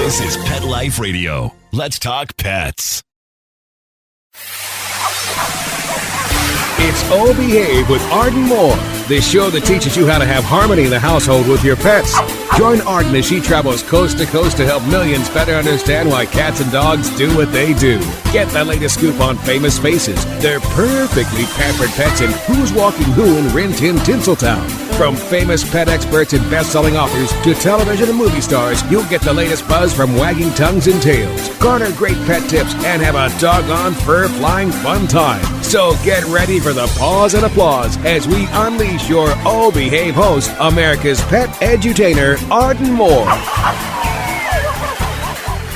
This is Pet Life Radio. Let's talk pets. It's Oh Behave with Arden Moore, the show that teaches you how to have harmony in the household with your pets. Join Arden as she travels coast to coast to help millions better understand why cats and dogs do what they do. Get the latest scoop on famous faces, their perfectly pampered pets, and who's walking who in Rin Tin Tinseltown. From famous pet experts and best-selling authors to television and movie stars, you'll get the latest buzz from wagging tongues and tails. Garner great pet tips and have a doggone fur-flying fun time. So get ready for the pause and applause as we unleash your Oh Behave host, America's pet edutainer, Arden Moore.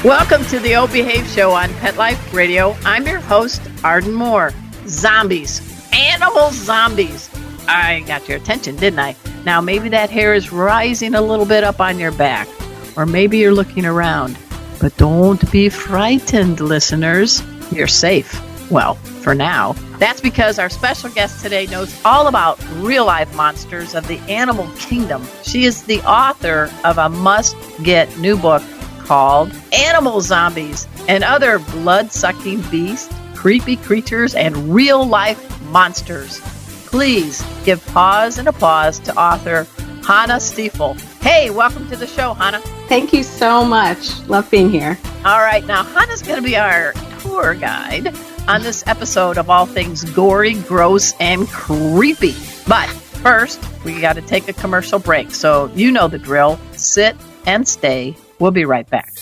Welcome to the Oh Behave Show on Pet Life Radio. I'm your host, Arden Moore. Zombies. Animal zombies. I got your attention, didn't I? Now, maybe that hair is rising a little bit up on your back. Or maybe you're looking around. But don't be frightened, listeners. You're safe. Well, for now. That's because our special guest today knows all about real-life monsters of the animal kingdom. She is the author of a must-get new book called Animal Zombies and Other Blood-Sucking Beasts, Creepy Creatures, and Real-Life Monsters. Please give pause and applause to author Chana Stiefel. Hey, welcome to the show, Chana. Thank you so much. Love being here. All right, now Chana's going to be our tour guide on this episode of all things gory, gross, and creepy. But first, we got to take a commercial break. So you know the drill. Sit and stay. We'll be right back.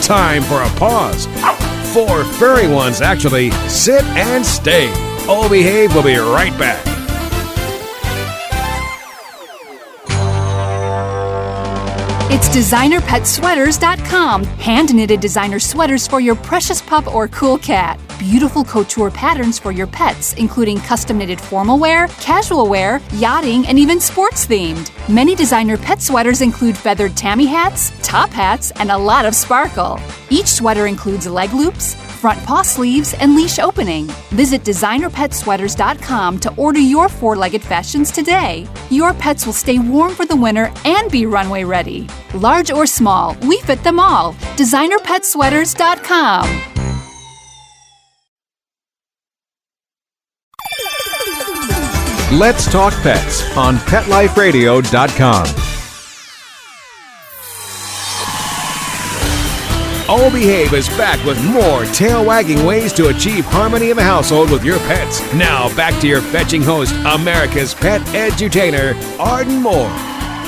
Time for a pause. 4 furry ones, actually. Sit and stay. Oh Behave will be right back. It's designerpetsweaters.com. Hand-knitted designer sweaters for your precious pup or cool cat. Beautiful couture patterns for your pets, including custom-knitted formal wear, casual wear, yachting, and even sports-themed. Many designer pet sweaters include feathered tammy hats, top hats, and a lot of sparkle. Each sweater includes leg loops, front paw sleeves, and leash opening. Visit designerpetsweaters.com to order your 4-legged fashions today. Your pets will stay warm for the winter and be runway ready. Large or small, we fit them all. designerpetsweaters.com. Let's Talk Pets on PetLifeRadio.com. Oh Behave is back with more tail-wagging ways to achieve harmony in the household with your pets. Now, back to your fetching host, America's pet edutainer, Arden Moore.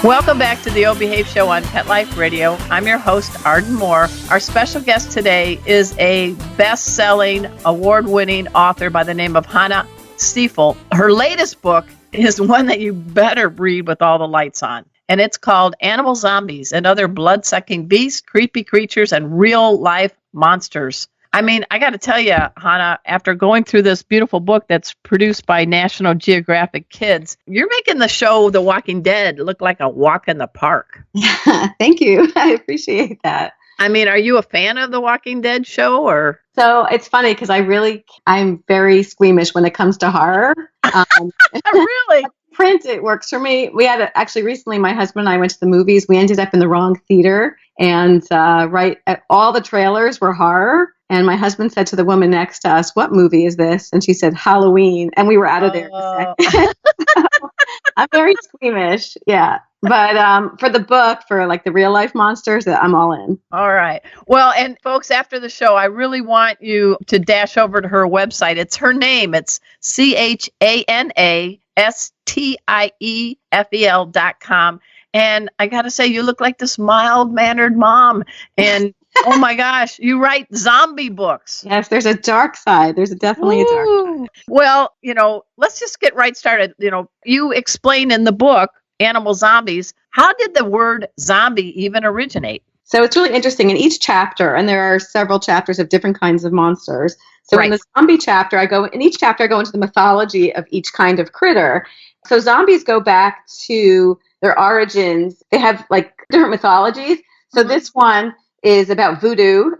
Welcome back to the Oh Behave Show on Pet Life Radio. I'm your host, Arden Moore. Our special guest today is a best-selling, award-winning author by the name of Chana Stiefel. Her latest book is one that you better read with all the lights on. And it's called Animal Zombies and Other Blood-Sucking Beasts, Creepy Creatures, and Real-Life Monsters. I mean, I got to tell you, Chana, after going through this beautiful book that's produced by National Geographic Kids, you're making the show The Walking Dead look like a walk in the park. Thank you. I appreciate that. I mean, are you a fan of The Walking Dead show, or? So it's funny because I'm very squeamish when it comes to horror. Really? Print, it works for me. We had actually recently, my husband and I went to the movies. We ended up in the wrong theater, and all the trailers were horror. And my husband said to the woman next to us, "What movie is this?" And she said, "Halloween." And we were out of there in a second. I'm very squeamish, yeah. But for the book, for like the real life monsters, I'm all in. All right. Well, and folks, after the show, I really want you to dash over to her website. It's her name. It's ChanaStiefel.com. And I got to say, you look like this mild-mannered mom. And oh my gosh, you write zombie books. Yes, there's a dark side. There's definitely a dark side. Well, let's just get right started. You explain in the book, Animal Zombies, how did the word zombie even originate? So it's really interesting. In each chapter, and there are several chapters of different kinds of monsters. So in the zombie chapter, I go into the mythology of each kind of critter. So zombies go back to their origins. They have like different mythologies. So this one is about voodoo,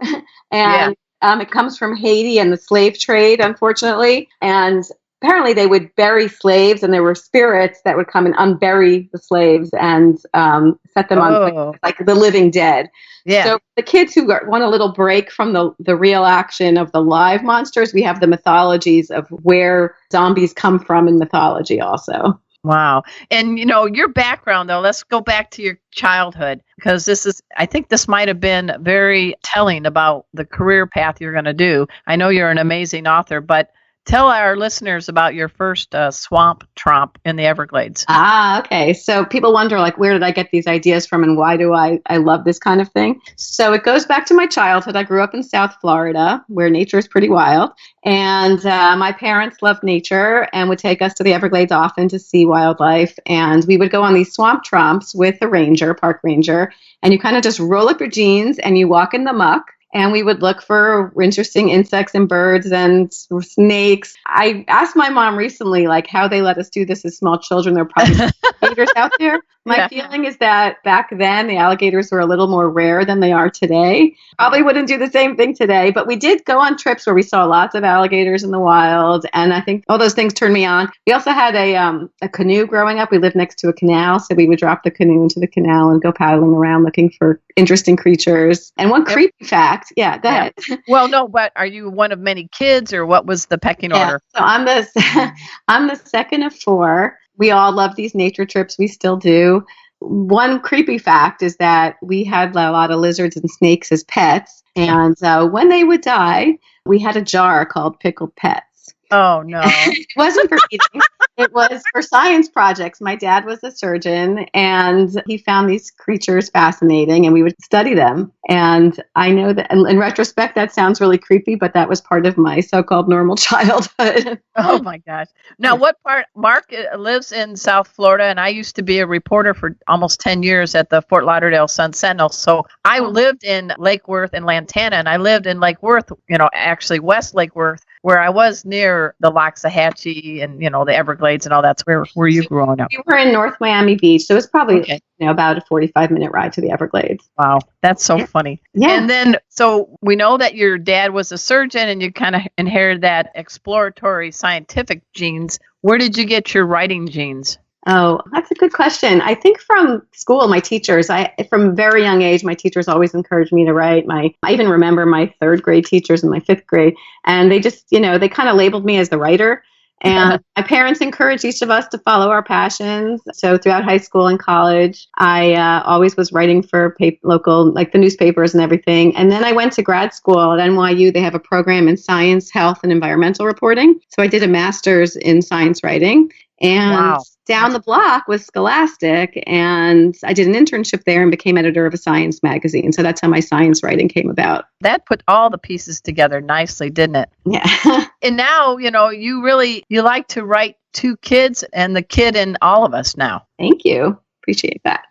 and it comes from Haiti and the slave trade, unfortunately. And apparently they would bury slaves, and there were spirits that would come and unbury the slaves and set them on like the living dead. Yeah. So the kids who want a little break from the real action of the live monsters, we have the mythologies of where zombies come from in mythology also. Wow. And, your background, though, let's go back to your childhood, because I think this might have been very telling about the career path you're going to do. I know you're an amazing author, but tell our listeners about your first swamp tromp in the Everglades. Okay. So people wonder, like, where did I get these ideas from and why do I love this kind of thing? So it goes back to my childhood. I grew up in South Florida, where nature is pretty wild. And my parents loved nature and would take us to the Everglades often to see wildlife. And we would go on these swamp tromps with a park ranger, and you kind of just roll up your jeans and you walk in the muck. And we would look for interesting insects and birds and snakes. I asked my mom recently, like, how they let us do this as small children. There are probably alligators out there. My feeling is that back then the alligators were a little more rare than they are today. Probably wouldn't do the same thing today, but we did go on trips where we saw lots of alligators in the wild. And I think all those things turned me on. We also had a canoe growing up. We lived next to a canal, so we would drop the canoe into the canal and go paddling around looking for interesting creatures. And one creepy fact, go ahead. Well, no, but are you one of many kids, or what was the pecking order? So I'm the second of four. We all love these nature trips. We still do. One creepy fact is that we had a lot of lizards and snakes as pets. And when they would die, we had a jar called Pickled Pets. Oh, no. It wasn't for eating. It was for science projects. My dad was a surgeon, and he found these creatures fascinating, and we would study them. And I know that in retrospect, that sounds really creepy, but that was part of my so-called normal childhood. Oh, my gosh. Now, what part? Mark lives in South Florida, and I used to be a reporter for almost 10 years at the Fort Lauderdale Sun-Sentinel. So I lived in Lake Worth and Lantana, and I lived in Lake Worth, actually West Lake Worth, where I was near the Loxahatchee and, the Everglades and all that. So where were you growing up? We were in North Miami Beach, so it was probably about a 45-minute ride to the Everglades. Wow, that's so funny. Yeah. And then, so we know that your dad was a surgeon and you kind of inherited that exploratory scientific genes. Where did you get your writing genes? Oh, that's a good question. I think from school, my teachers, from a very young age, my teachers always encouraged me to write. I even remember my third grade teachers in my fifth grade, and they just, they kind of labeled me as the writer. And my parents encouraged each of us to follow our passions. So throughout high school and college, I always was writing for local, like the newspapers and everything. And then I went to grad school at NYU. They have a program in science, health, and environmental reporting. So I did a master's in science writing. And down the block was Scholastic, and I did an internship there and became editor of a science magazine. So that's how my science writing came about. That put all the pieces together nicely, didn't it? Yeah. And now, you like to write to kids and the kid in all of us now. Thank you. Appreciate that.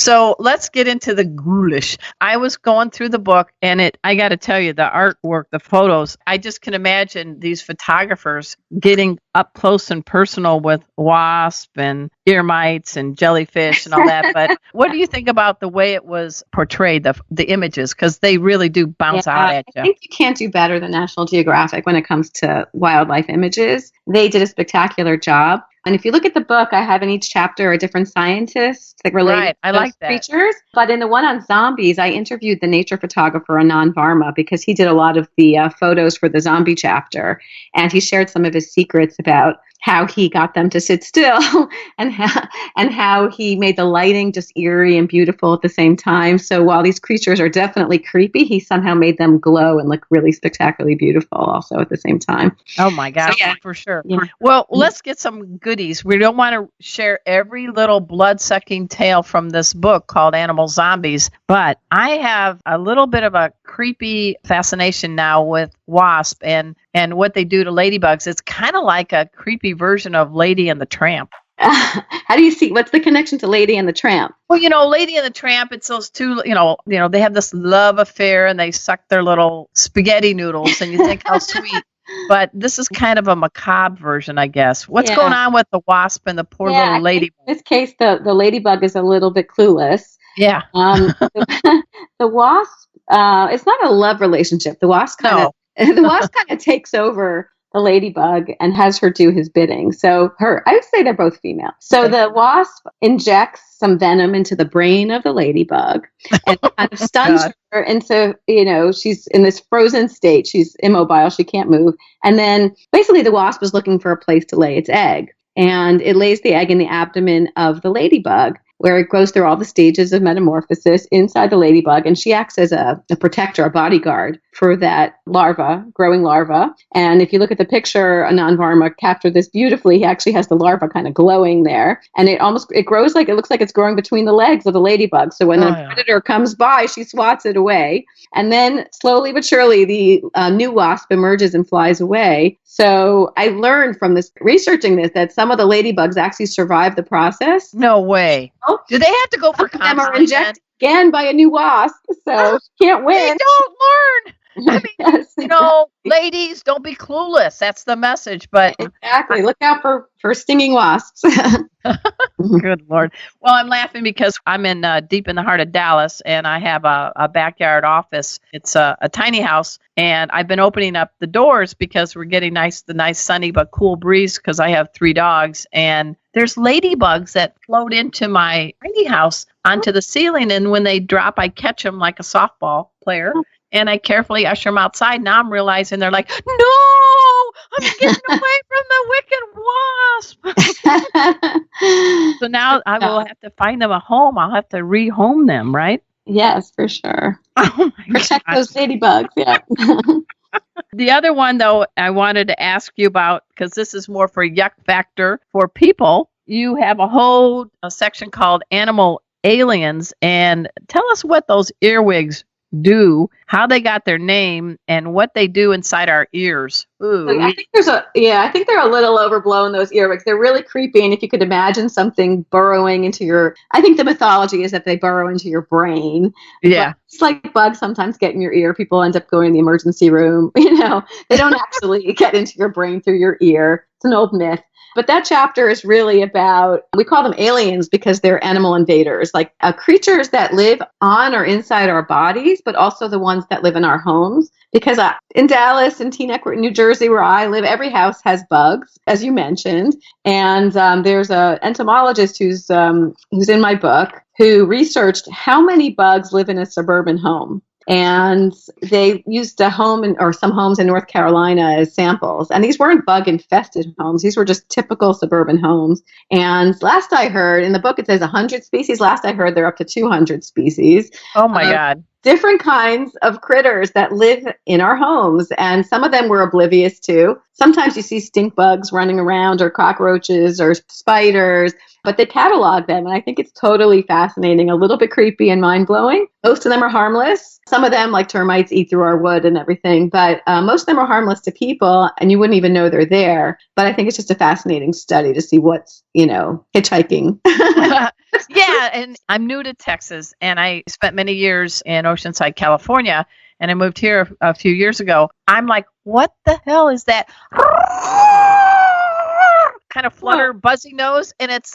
So let's get into the ghoulish. I was going through the book, and I got to tell you, the artwork, the photos, I just can imagine these photographers getting up close and personal with wasps and ear mites and jellyfish and all that. But what do you think about the way it was portrayed, the images? Because they really do bounce out at you. I think you can't do better than National Geographic when it comes to wildlife images. They did a spectacular job. And if you look at the book, I have in each chapter a different scientist that relates to those creatures. But in the one on zombies, I interviewed the nature photographer, Anand Varma, because he did a lot of the photos for the zombie chapter. And he shared some of his secrets about how he got them to sit still and how he made the lighting just eerie and beautiful at the same time. So while these creatures are definitely creepy, he somehow made them glow and look really spectacularly beautiful also at the same time. Oh my gosh, for sure. Yeah. Well, let's get some goodies. We don't want to share every little blood-sucking tale from this book called Animal Zombies, but I have a little bit of a creepy fascination now with wasp and what they do to ladybugs. It's kind of like a creepy version of Lady and the Tramp. How do you see? What's the connection to Lady and the Tramp? Well, Lady and the Tramp, it's those two, they have this love affair and they suck their little spaghetti noodles and you think how sweet. But this is kind of a macabre version, I guess. What's going on with the wasp and the poor little ladybug? In this case, the ladybug is a little bit clueless. Yeah. The wasp, it's not a love relationship. The wasp kind of takes over the ladybug and has her do his bidding. So I would say they're both female. So the wasp injects some venom into the brain of the ladybug and kind of stuns her into, she's in this frozen state. She's immobile. She can't move. And then basically the wasp is looking for a place to lay its egg. And it lays the egg in the abdomen of the ladybug, where it goes through all the stages of metamorphosis inside the ladybug. And she acts as a protector, a bodyguard for that growing larva. And if you look at the picture, Anand Varma captured this beautifully. He actually has the larva kind of glowing there. And it grows it looks like it's growing between the legs of the ladybug. So when a predator comes by, she swats it away. And then slowly but surely, the new wasp emerges and flies away. So I learned from this, researching this, that some of the ladybugs actually survive the process. No way. Do they have to go for some of them are injected again by a new wasp, so can't win. They don't learn. I mean, yes, ladies, don't be clueless. That's the message. But exactly, look out for stinging wasps. Good Lord. Well, I'm laughing because I'm in deep in the heart of Dallas, and I have a backyard office. It's a tiny house, and I've been opening up the doors because we're getting the nice sunny but cool breeze because I have 3 dogs, and there's ladybugs that float into my tiny house onto the ceiling, and when they drop, I catch them like a softball player. And I carefully usher them outside. Now I'm realizing they're like, no, I'm getting away from the wicked wasp. So now I will have to find them a home. I'll have to rehome them, right? Yes, for sure. Oh my Protect those ladybugs, yeah. The other one, though, I wanted to ask you about, because this is more for yuck factor for people. You have a section called Animal Aliens, and tell us what those earwigs do, how they got their name, and what they do inside our ears. Ooh. I think they're a little overblown, those earwigs. They're really creepy, and if you could imagine something burrowing into I think the mythology is that they burrow into your brain. Yeah. But it's like bugs sometimes get in your ear. People end up going to the emergency room. They don't actually get into your brain through your ear. It's an old myth. But that chapter is really about, we call them aliens because they're animal invaders, like creatures that live on or inside our bodies, but also the ones that live in our homes. Because in Dallas and Teaneck, New Jersey, where I live, every house has bugs, as you mentioned. And there's an entomologist who's in my book who researched how many bugs live in a suburban home. And they used some homes in North Carolina as samples. And these weren't bug-infested homes. These were just typical suburban homes. And last I heard, in the book it says 100 species. Last I heard, they're up to 200 species. Oh, my God. Different kinds of critters that live in our homes. And some of them we're oblivious to. Sometimes you see stink bugs running around, or cockroaches, or spiders, but they catalog them. And I think it's totally fascinating, a little bit creepy and mind-blowing. Most of them are harmless. Some of them, like termites, eat through our wood and everything. But most of them are harmless to people, and you wouldn't even know they're there. But I think it's just a fascinating study to see what's, hitchhiking. Yeah, and I'm new to Texas, and I spent many years in Oceanside, California, and I moved here a few years ago. I'm like, what the hell is that? Kind of flutter, buzzy nose, and it's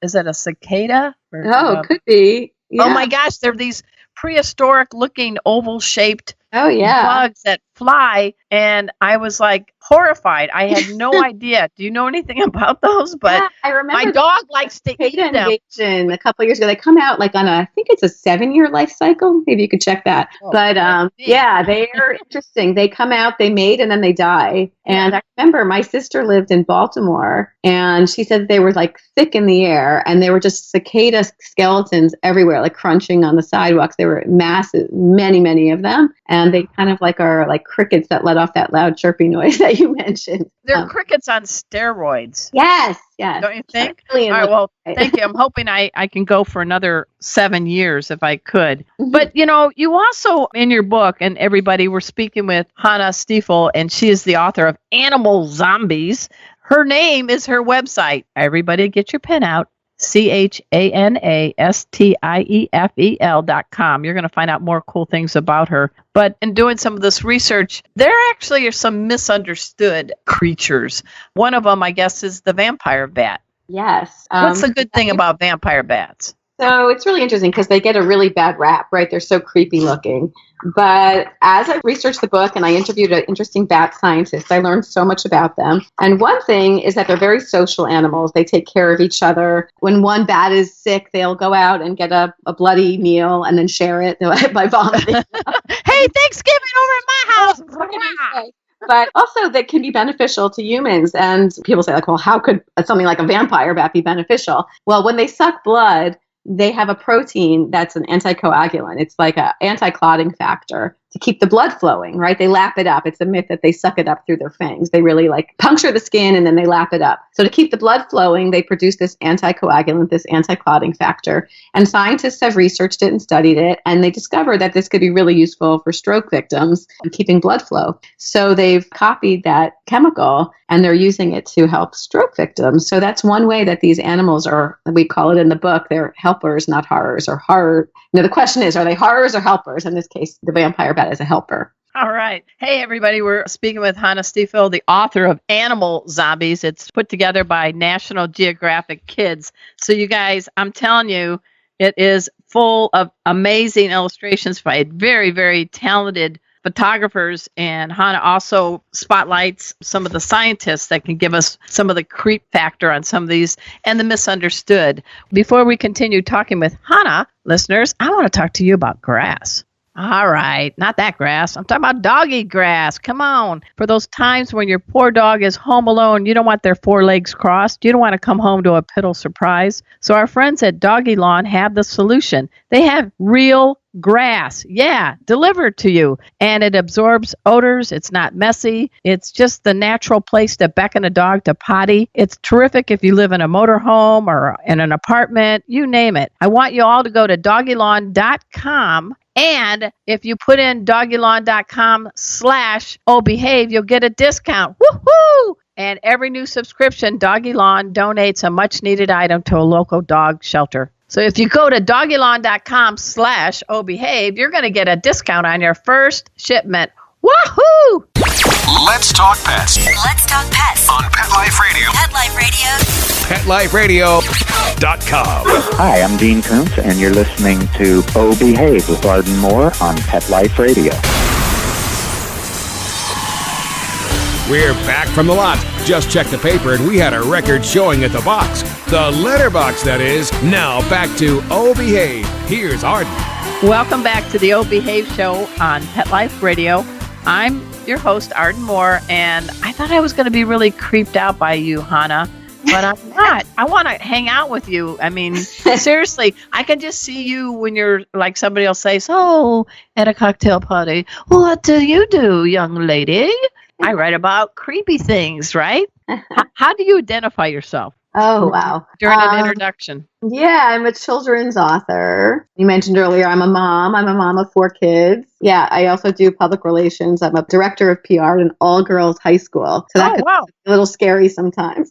is it a cicada? Could be. Yeah. Oh my gosh, they're these prehistoric looking oval shaped bugs that fly, and I was like horrified. I had no idea. Do you know anything about those? But I remember my dog likes to eat them. Invasion a couple of years ago. They come out like on I think it's a 7-year life cycle. Maybe you could check that. But they are interesting. They come out, they mate, and then they die. And I remember my sister lived in Baltimore, and she said they were like thick in the air, and they were just cicada skeletons everywhere, like crunching on the sidewalks. They were massive, many, many of them. And they kind of are like crickets that let off that loud chirping noise that you mentioned. They're crickets on steroids. Yes. Don't you think? All right, well, thank you. I'm hoping I can go for another 7 years if I could. Mm-hmm. But, you also, in your book, and everybody, we're speaking with Chana Stiefel, and she is the author of Animal Zombies. Her name is her website. Everybody get your pen out. ChanaStiefel.com. You're going to find out more cool things about her. But in doing some of this research, there actually are some misunderstood creatures. One of them, I guess, is the vampire bat. Yes. What's the good thing about vampire bats? So it's really interesting because they get a really bad rap, right? They're so creepy looking. But as I researched the book and I interviewed an interesting bat scientist, I learned so much about them. And one thing is that they're very social animals. They take care of each other. When one bat is sick, they'll go out and get a bloody meal and then share it by vomiting. Hey, Thanksgiving over at my house. What can I say? But also that can be beneficial to humans. And people say, like, well, how could something like a vampire bat be beneficial? Well, when they suck blood, they have a protein that's an anticoagulant. It's like an anti-clotting factor to keep the blood flowing, right? They lap it up. It's a myth that they suck it up through their fangs. They really like puncture the skin and then they lap it up. So to keep the blood flowing, they produce this anticoagulant, this anti-clotting factor. And scientists have researched it and studied it, and they discovered that this could be really useful for stroke victims and keeping blood flow. So they've copied that chemical and they're using it to help stroke victims. So that's one way that these animals are, we call it in the book, they're helpers, not horrors, or horror. The question is, are they horrors or helpers? In this case, the vampire bat is a helper. All right. Hey, everybody. We're speaking with Chana Stiefel, the author of Animal Zombies. It's put together by National Geographic Kids. So you guys, I'm telling you, it is full of amazing illustrations by very, very talented photographers. And Chana also spotlights some of the scientists that can give us some of the creep factor on some of these and the misunderstood. Before we continue talking with Chana, listeners, I want to talk to you about grass. All right, not that grass. I'm talking about doggy grass. Come on. For those times when your poor dog is home alone, you don't want their four legs crossed. You don't want to come home to a piddle surprise. So our friends at Doggy Lawn have the solution. They have real grass. Yeah, delivered to you. And it absorbs odors. It's not messy. It's just the natural place to beckon a dog to potty. It's terrific if you live in a motorhome or in an apartment, you name it. I want you all to go to doggylawn.com. And if you put in doggylawn.com/ohbehave, you'll get a discount. Woohoo! And every new subscription, Doggy Lawn donates a much needed item to a local dog shelter. So if you go to doggylawn.com/ohbehave, you're going to get a discount on your first shipment. Woohoo! Let's talk pets. Let's talk pets On Pet Life Radio. Pet Life Radio. PetLifeRadio.com. Hi, I'm Dean Koontz, and you're listening to Oh Behave with Arden Moore on Pet Life Radio. We're back from the lot. Just checked the paper and we had a record showing at the box. The letterbox, that is. Now back to Oh Behave. Here's Arden. Welcome back to the Oh Behave show on Pet Life Radio. I'm your host, Arden Moore, and I thought I was going to be really creeped out by you, Chana, but I'm not. I want to hang out with you. I mean, seriously, I can just see you when you're like somebody will say, so at a cocktail party, what do you do, young lady? I write about creepy things, right? How do you identify yourself? Oh, wow. During an introduction. Yeah, I'm a children's author. You mentioned earlier, I'm a mom. I'm a mom of 4 kids. Yeah, I also do public relations. I'm a director of PR at an all-girls high school. So that could be a little scary sometimes.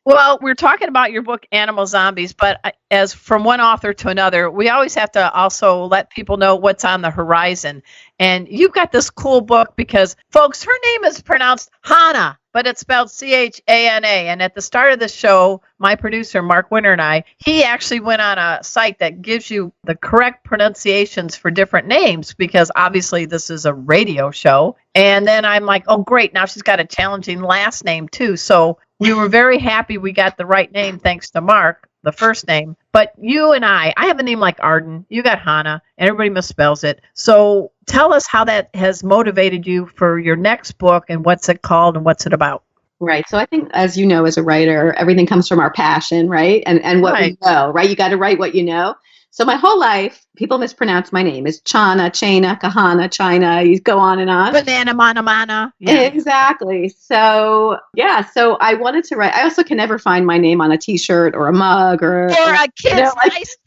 Well, we're talking about your book, Animal Zombies, but as from one author to another, we always have to also let people know what's on the horizon. And you've got this cool book because, folks, her name is pronounced Chana, but it's spelled Chana. And at the start of the show, my producer, Mark Winter, and I, he actually went on a site that gives you the correct pronunciations for different names because obviously this is a radio show. And then I'm like, oh, great. Now she's got a challenging last name, too. So we were very happy we got the right name thanks to Mark, the first name. But you and I have a name like Arden. You got Chana, and everybody misspells it. So tell us how that has motivated you for your next book and what's it called and what's it about. Right. So I think, as you know, as a writer, everything comes from our passion, right? And what we know, right? You got to write what you know. So my whole life, people mispronounce my name. It's Chana, Kahana, China. You go on and on. Banana, mana. Yeah. Exactly. So, yeah. So I wanted to write. I also can never find my name on a T-shirt or a mug or a kid's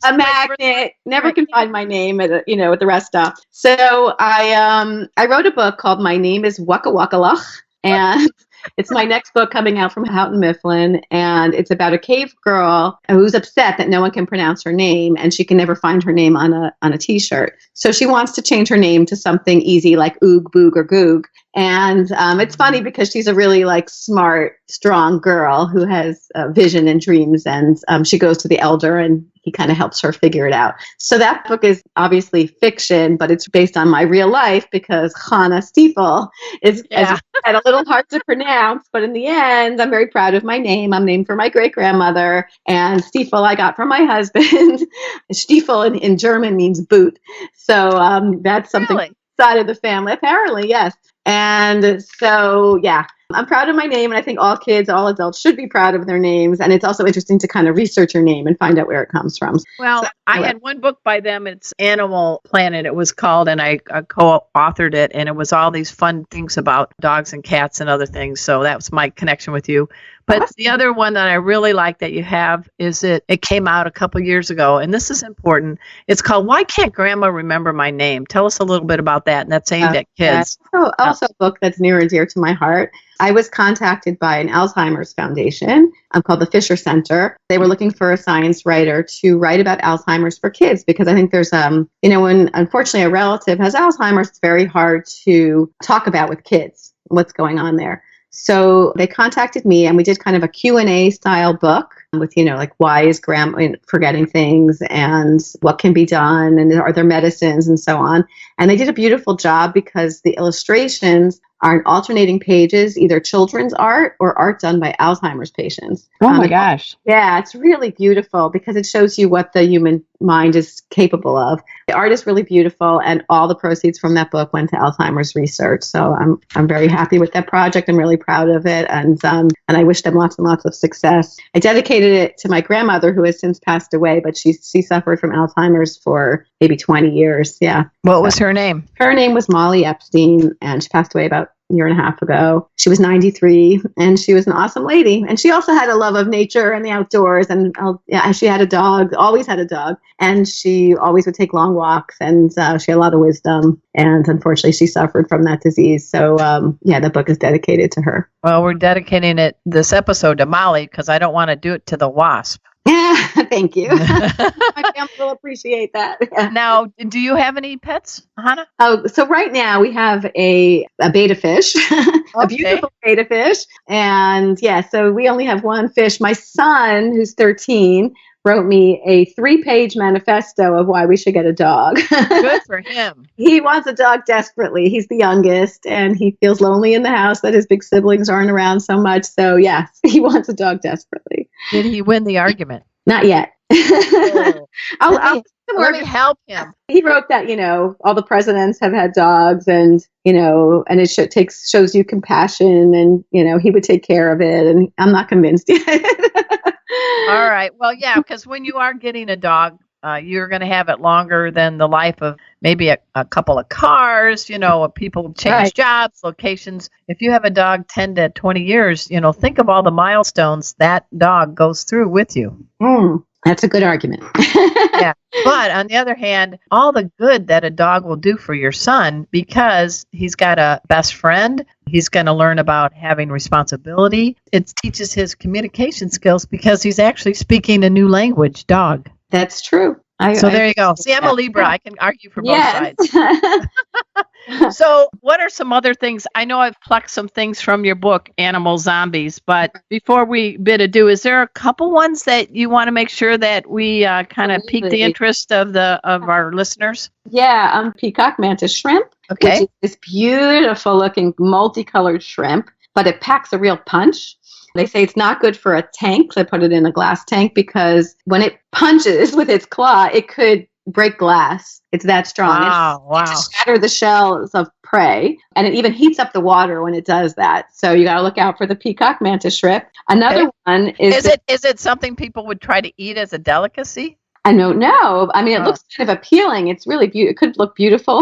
a magnet. Never can find my name at at the rest stop. So I wrote a book called My Name is Waka Waka Lach. And It's my next book coming out from Houghton Mifflin, and it's about a cave girl who's upset that no one can pronounce her name, and she can never find her name on a T-shirt. So she wants to change her name to something easy like Oog, Boog, or Goog. And it's funny because she's a really like smart, strong girl who has vision and dreams, and she goes to the elder and he kind of helps her figure it out. So that book is obviously fiction, but it's based on my real life because Chana Stiefel is had a little hard to pronounce, but in the end, I'm very proud of my name. I'm named for my great-grandmother, and Stiefel I got from my husband. Stiefel in German means boot. So that's something side of the family, apparently, yes. And so, yeah, I'm proud of my name, and I think all kids, all adults should be proud of their names. And it's also interesting to kind of research your name and find out where it comes from. Well, so, I had one book by them. It's Animal Planet, it was called, and I co-authored it. And it was all these fun things about dogs and cats and other things. So that was my connection with you. But the other one that I really like that you have is it came out a couple years ago, and this is important. It's called Why Can't Grandma Remember My Name? Tell us a little bit about that, and that's aimed at kids. Also a book that's near and dear to my heart. I was contacted by an Alzheimer's foundation called the Fisher Center. They were looking for a science writer to write about Alzheimer's for kids because I think there's, when unfortunately a relative has Alzheimer's, it's very hard to talk about with kids what's going on there. So they contacted me and we did kind of a Q&A style book with, like why is grandma forgetting things and what can be done and are there medicines and so on. And they did a beautiful job because the illustrations are in alternating pages, either children's art or art done by Alzheimer's patients. Oh my gosh. Yeah, it's really beautiful because it shows you what the human mind is capable of. The art is really beautiful, and all the proceeds from that book went to Alzheimer's research. So I'm very happy with that project. I'm really proud of it, and I wish them lots and lots of success. I dedicated it to my grandmother, who has since passed away, but she suffered from Alzheimer's for maybe 20 years. Yeah. What was her name? Her name was Molly Epstein, and she passed away about a year and a half ago. She was 93, and she was an awesome lady. And she also had a love of nature and the outdoors. And she had a dog, always had a dog. And she always would take long walks, and she had a lot of wisdom. And unfortunately, she suffered from that disease. So, the book is dedicated to her. Well, we're dedicating this episode to Molly because I don't want to do it to the wasp. Yeah, thank you. My family will appreciate that. Yeah. Now, do you have any pets, Hannah? Oh, so right now we have a betta fish, a beautiful betta fish. And so we only have one fish. My son, who's 13, wrote me a 3-page manifesto of why we should get a dog. Good for him. He wants a dog desperately. He's the youngest, and he feels lonely in the house that his big siblings aren't around so much. So, yes, he wants a dog desperately. Did he win the argument? Not yet. Let me help him. He wrote that, all the presidents have had dogs, and, and it shows you compassion, and, he would take care of it. And I'm not convinced yet. All right. Well, yeah, because when you are getting a dog, you're going to have it longer than the life of maybe a couple of cars, people change jobs, locations. If you have a dog 10 to 20 years, think of all the milestones that dog goes through with you. That's a good argument. Yeah. But on the other hand, all the good that a dog will do for your son, because he's got a best friend, he's going to learn about having responsibility. It teaches his communication skills because he's actually speaking a new language, dog. That's true. There you go. See, I'm a Libra. I can argue for both sides. So what are some other things? I know I've plucked some things from your book, Animal Zombies, but before we bid adieu, is there a couple ones that you want to make sure that we kind of pique the interest of our listeners? Yeah, peacock mantis shrimp. Okay. Which is this beautiful looking multicolored shrimp, but it packs a real punch. They say it's not good for a tank. They put it in a glass tank because when it punches with its claw, it could break glass. It's that strong. Wow. It shatter the shells of prey, and it even heats up the water when it does that. So you got to look out for the peacock mantis shrimp. Another one is it something people would try to eat as a delicacy? I don't know. I mean, it looks kind of appealing. It's really beautiful. It could look beautiful.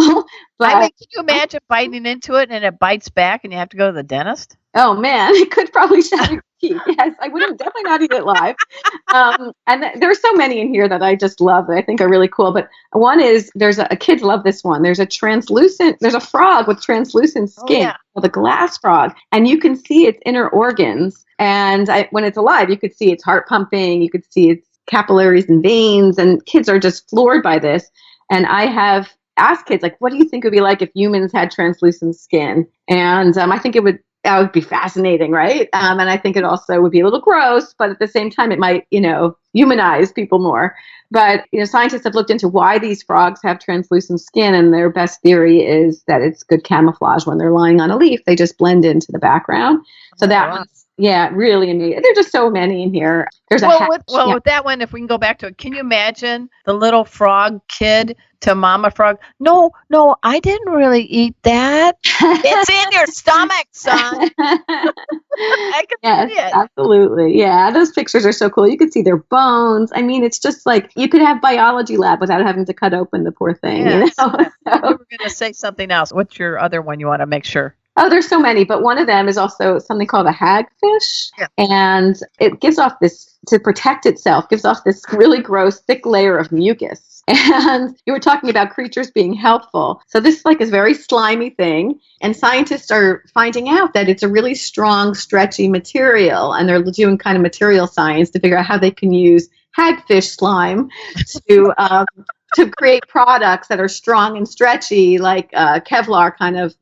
But can you imagine biting into it and it bites back and you have to go to the dentist? Oh, man, it could probably shatter your teeth. Yes, I would definitely not eat it live. And there are so many in here that I just love that I think are really cool. But one is, kids love this one. There's a frog with translucent skin. called a glass frog, and you can see its inner organs. And when it's alive, you could see its heart pumping, you could see its capillaries and veins, and kids are just floored by this. And I have asked kids, like, what do you think it would be like if humans had translucent skin? And I think that would be fascinating, right? And I think it also would be a little gross, but at the same time, it might, humanize people more. But, scientists have looked into why these frogs have translucent skin, and their best theory is that it's good camouflage. When they're lying on a leaf, they just blend into the background. So that one's, really amazing. There's just so many in here. There's with that one, if we can go back to it, can you imagine the little frog kid to Mama Frog? No, I didn't really eat that. It's in your stomach, son. I can see it. Absolutely. Yeah, those pictures are so cool. You can see their bones. I mean, it's just like you could have biology lab without having to cut open the poor thing. Yes. You were going to say something else. What's your other one you want to make sure? Oh, there's so many, but one of them is also something called a hagfish, and it gives off to protect itself, gives off this really gross, thick layer of mucus. And you were talking about creatures being helpful. So this is very slimy thing, and scientists are finding out that it's a really strong, stretchy material, and they're doing kind of material science to figure out how they can use hagfish slime to create products that are strong and stretchy, like Kevlar kind of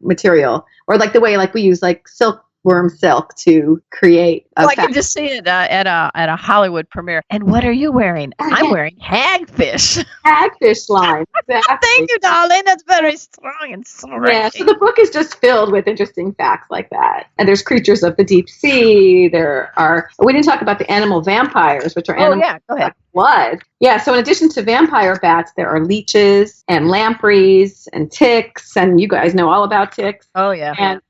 material, or like the way we use silkworm silk to create. I can just see it at a Hollywood premiere. And what are you wearing? I'm wearing hagfish. Hagfish slime. Exactly. Thank you, darling. That's very strong and stretchy. Yeah. So the book is just filled with interesting facts like that. And there's creatures of the deep sea. We didn't talk about the animal vampires, which are animals. Oh yeah, go ahead. Blood. Yeah, so in addition to vampire bats, there are leeches and lampreys and ticks, and you guys know all about ticks. Oh, yeah. And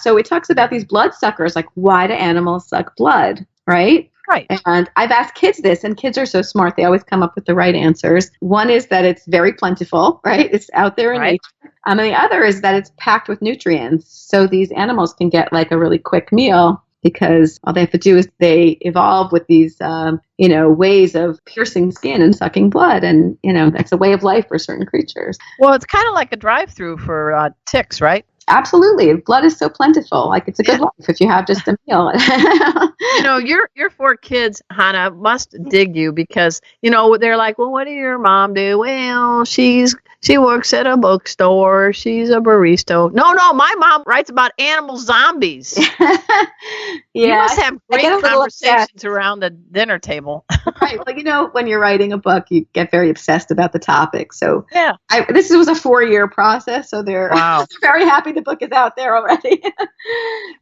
so it talks about these blood suckers, like why do animals suck blood, right? Right. And I've asked kids this, and kids are so smart, they always come up with the right answers. One is that it's very plentiful, right? It's out there in nature. And the other is that it's packed with nutrients, so these animals can get a really quick meal, because all they have to do is they evolve with these, ways of piercing skin and sucking blood. And, that's a way of life for certain creatures. Well, it's kind of like a drive-through for ticks, right? Absolutely. Blood is so plentiful. It's a good life if you have just a meal. Your 4 kids, Hannah, must dig you because, they're like, well, what did your mom do? Well, she works at a bookstore. She's a barista. No, my mom writes about animal zombies. You must have great conversations around the dinner table. Right. Well, when you're writing a book, you get very obsessed about the topic. So this was a 4-year process. So they're very happy the book is out there already.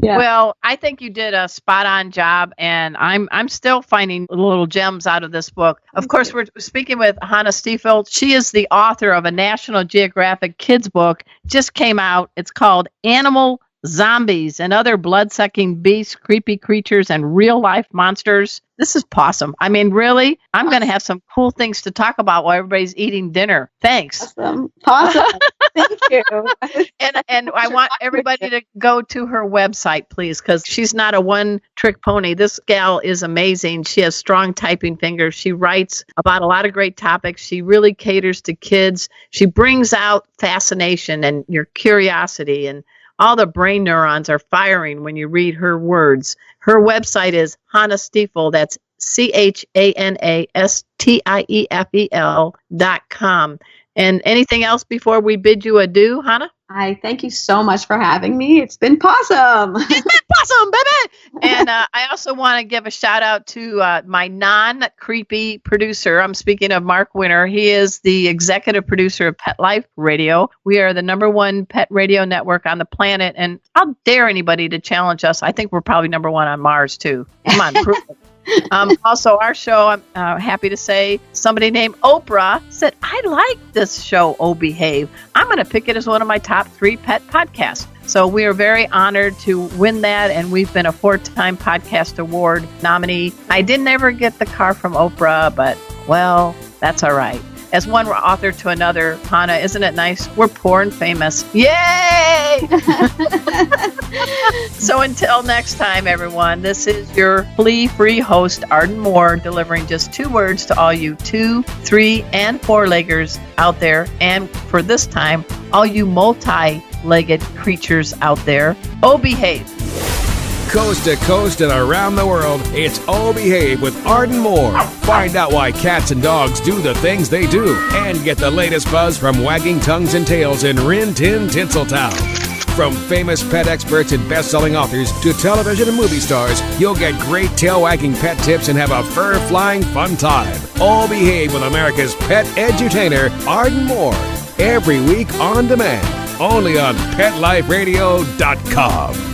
Yeah. Well, I think you did a spot on job, and I'm still finding little gems out of this book. Of course, we're speaking with Chana Stiefel. She is the author of a National Geographic kids book. Just came out. It's called Animal Zombies and Other Blood-Sucking Beasts, Creepy Creatures, and Real-Life Monsters. This is awesome. I mean, really, I'm going to have some cool things to talk about while everybody's eating dinner. Thanks. Awesome. Thank you. And I want everybody to go to her website, please, because she's not a one-trick pony. This gal is amazing. She has strong typing fingers. She writes about a lot of great topics. She really caters to kids. She brings out fascination and your curiosity, and all the brain neurons are firing when you read her words. Her website is Chana Stiefel. That's ChanaStiefel.com. And anything else before we bid you adieu, Hannah? I thank you so much for having me. It's been awesome. It's been awesome, baby. And I also want to give a shout out to my non-creepy producer. I'm speaking of Mark Winter. He is the executive producer of Pet Life Radio. We are the #1 pet radio network on the planet. And I'll dare anybody to challenge us. I think we're probably #1 on Mars, too. Come on, prove it. Also, our show, I'm happy to say, somebody named Oprah said, I like this show, Oh Behave. I'm going to pick it as one of my top 3 pet podcasts. So we are very honored to win that, and we've been a 4-time podcast award nominee. I didn't ever get the car from Oprah, but, well, that's all right. As one author to another, Hannah, isn't it nice? We're poor and famous. Yay! So until next time, everyone, this is your flea-free host, Arden Moore, delivering just 2 words to all you 2, 3, and 4-leggers out there. And for this time, all you legged creatures out there. Oh, behave. Coast to coast and around the world, it's Oh Behave with Arden Moore. Find out why cats and dogs do the things they do and get the latest buzz from wagging tongues and tails in Rin Tin Tinseltown. From famous pet experts and best-selling authors to television and movie stars, you'll get great tail-wagging pet tips and have a fur-flying fun time. All Behave with America's pet edutainer, Arden Moore. Every week on demand, only on PetLifeRadio.com.